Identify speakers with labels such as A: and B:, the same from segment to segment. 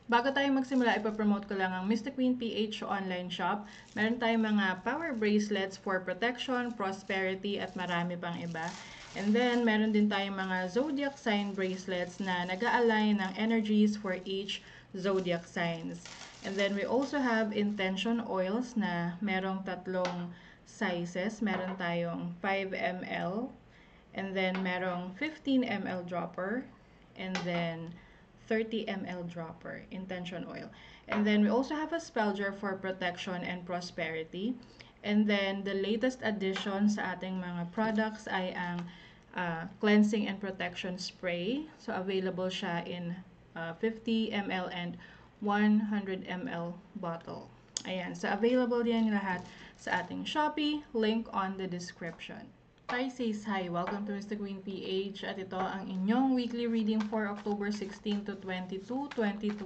A: Bago tayo magsimula, ipapromote ko lang ang Mystic Queen PH online shop. Meron tayong mga power bracelets for protection, prosperity, at marami pang iba. And then, meron din tayong mga zodiac sign bracelets na nag-a-align ng energies for each zodiac signs. And then, we also have intention oils na merong tatlong sizes. Meron tayong 5 ml, and then merong 15 ml dropper, and then 30 ml dropper, intention oil. And then we also have a spell jar for protection and prosperity. And then the latest addition sa ating mga products ay ang cleansing and protection spray. So available siya in 50 ml and 100 ml bottle. Ayan, so available yan lahat sa ating Shopee, link on the description. Pisces, hi! Welcome to Mr. Queen PH at ito ang inyong weekly reading for October 16 to 22, 2023.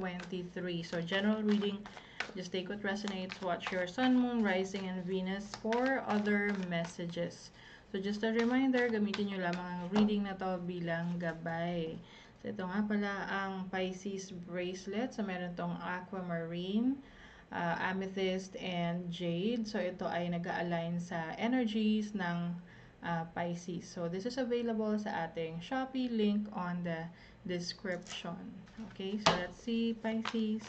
A: So, general reading, just take what resonates, watch your sun, moon, rising, and Venus for other messages. So, just a reminder, gamitin nyo lamang ang reading na to bilang gabay. So, ito nga pala ang Pisces bracelet. So, meron tong aquamarine, amethyst, and jade. So, ito ay nag-a-align sa energies ng Pisces. So, this is available sa ating Shopee, link on the description. Okay, so let's see, Pisces.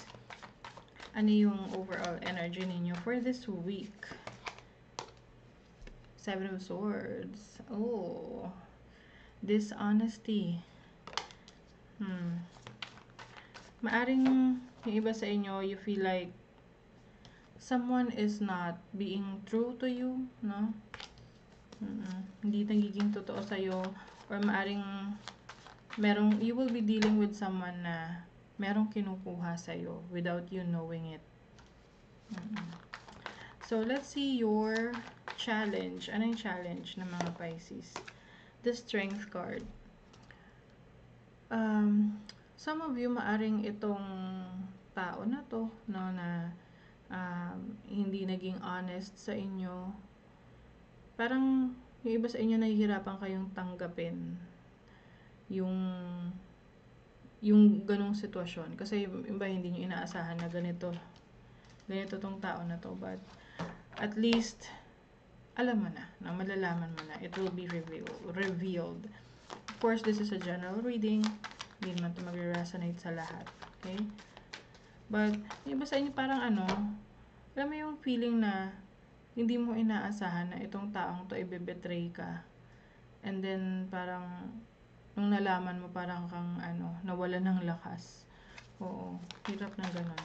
A: Ano yung overall energy ninyo for this week? 7 of Swords. Oh, dishonesty. Maaring yung iba sa inyo, you feel like someone is not being true to you, no? Hindi nagiging totoo sa'yo, or maaring you will be dealing with someone na merong kinukuha sa'yo without you knowing it. So, let's see your challenge. Ano yung challenge ng mga Pisces? The Strength card. Some of you, maaring itong tao na to, no, na hindi naging honest sa inyo. Parang yung iba sa inyo nahihirapan kayong tanggapin yung ganung sitwasyon. Kasi yung iba hindi nyo inaasahan na ganito tong tao na to. But at least, alam mo na malalaman mo na. It will be revealed. Of course, this is a general reading. Hindi naman ito mag-resonate sa lahat. Okay? But, yung iba sa inyo parang alam mo yung feeling na hindi mo inaasahan na itong taong to i-betray ka. And then, parang, nung nalaman mo, parang kang, nawala ng lakas. Oo, hirap na ganun.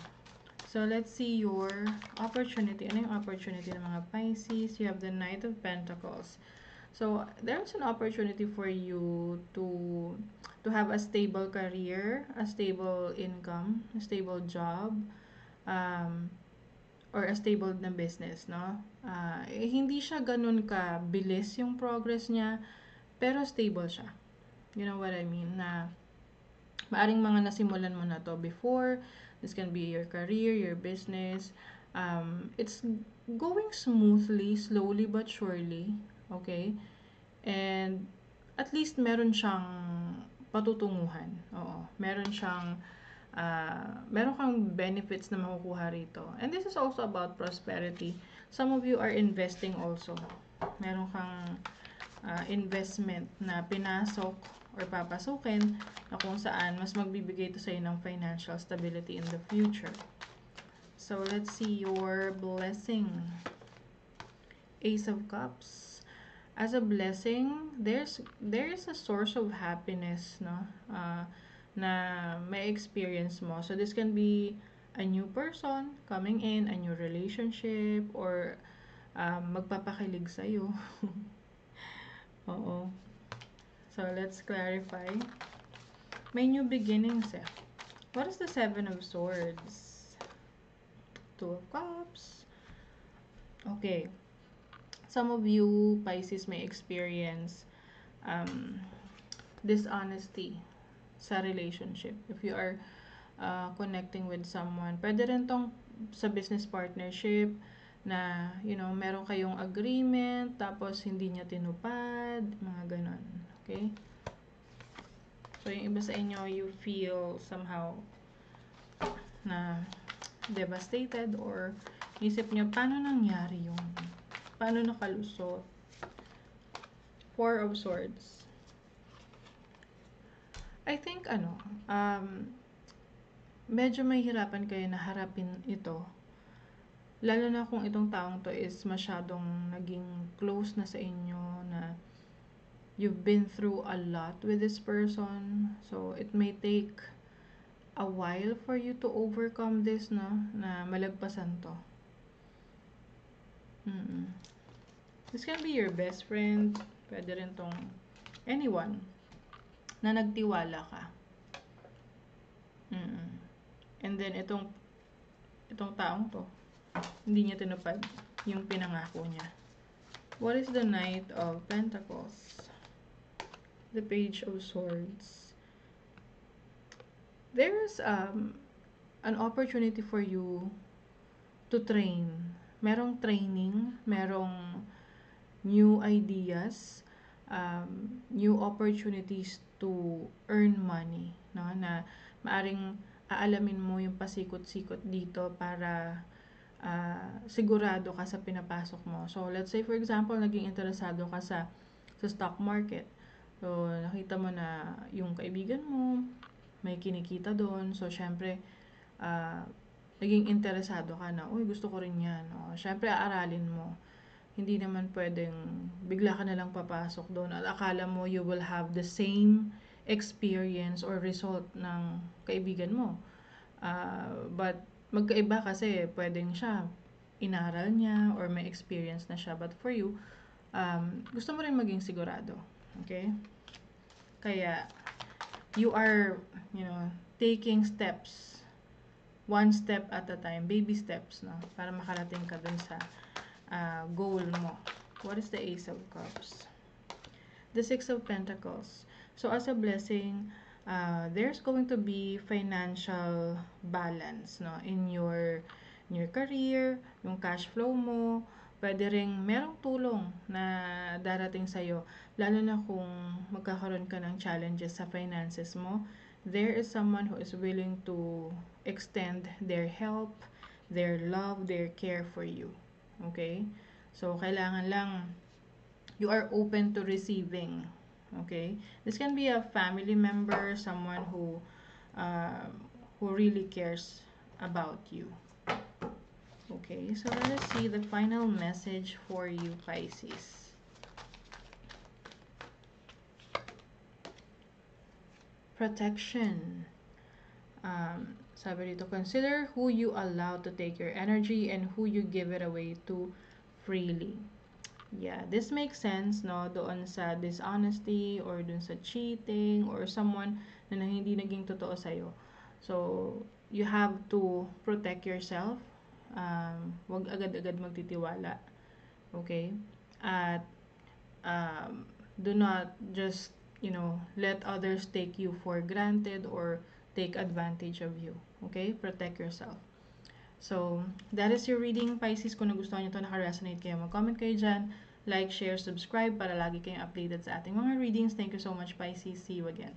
A: So, let's see your opportunity. Ano yung opportunity ng mga Pisces? You have the Knight of Pentacles. So, there's an opportunity for you to have a stable career, a stable income, a stable job, or a stable na business, no? Hindi siya ganun ka bilis yung progress niya, pero stable siya. You know what I mean? Na maaring mga nasimulan mo na to before, this can be your career, your business. It's going smoothly, slowly but surely, okay? And at least meron siyang patutunguhan. Oo, meron siyang meron kang benefits na makukuha rito. And this is also about prosperity. Some of you are investing also. Meron kang investment na pinasok or papasukin na kung saan mas magbibigay ito sa'yo ng financial stability in the future. So, let's see your blessing. Ace of Cups. As a blessing, there is a source of happiness, no? Na may experience mo. So, this can be a new person coming in, a new relationship, or magpapakilig sa'yo. Oo. So, let's clarify. May new beginnings eh. What is the 7 of Swords? 2 of Cups. Okay. Some of you, Pisces, may experience dishonesty sa relationship. If you are connecting with someone, pwede rin tong sa business partnership na, meron kayong agreement, tapos hindi niya tinupad, mga ganon. Okay? So, yung iba sa inyo, you feel somehow na devastated or isip nyo, paano nangyari yun? Paano nakalusot? Four of Swords. I think, medyo mahihirapan kayo na harapin ito. Lalo na kung itong taong to is masyadong naging close na sa inyo, na you've been through a lot with this person. So, it may take a while for you to overcome this, no? Na malagpasan to. This can be your best friend. Pwede rin tong anyone na nagtiwala ka. And then, itong taong to, hindi niya tinupad yung pinangako niya. What is the Knight of Pentacles? The Page of Swords. There's an opportunity for you to train. Merong training, merong new ideas, new opportunities to earn money, no? Na maaring aalamin mo yung pasikot-sikot dito para sigurado ka sa pinapasok mo. So, let's say for example, naging interesado ka sa stock market. So, nakita mo na yung kaibigan mo may kinikita doon. So, syempre, naging interesado ka na, uy, gusto ko rin yan. O, syempre, aaralin mo. Hindi naman pwedeng bigla ka na lang papasok doon at akala mo you will have the same experience or result ng kaibigan mo. But, magkaiba kasi pwedeng siya, inaral niya or may experience na siya. But for you, gusto mo rin maging sigurado. Okay? Kaya, you are, taking steps. One step at a time. Baby steps, no? Para makarating ka dun sa goal mo. What is the Ace of Cups? The Six of Pentacles. So, as a blessing, there's going to be financial balance, no? In your career, yung cash flow mo, pwede ring merong tulong na darating sa'yo. Lalo na kung magkakaroon ka ng challenges sa finances mo, there is someone who is willing to extend their help, their love, their care for you. Okay? So, kailangan lang you are open to receiving. Okay? This can be a family member, someone who really cares about you. Okay, so let us see the final message for you, Pisces. Protection. Sabi dito, consider who you allow to take your energy and who you give it away to freely. Yeah, this makes sense, no? Doon sa dishonesty or doon sa cheating or someone na hindi naging totoo sa'yo. So, you have to protect yourself. Wag agad-agad magtitiwala. Okay? At do not just, let others take you for granted or take advantage of you. Okay? Protect yourself. So, that is your reading, Pisces. Kung nagustuhan nyo ito, naka-resonate kayo, mag-comment kayo dyan. Like, share, subscribe para lagi kayong updated sa ating mga readings. Thank you so much, Pisces. See you again.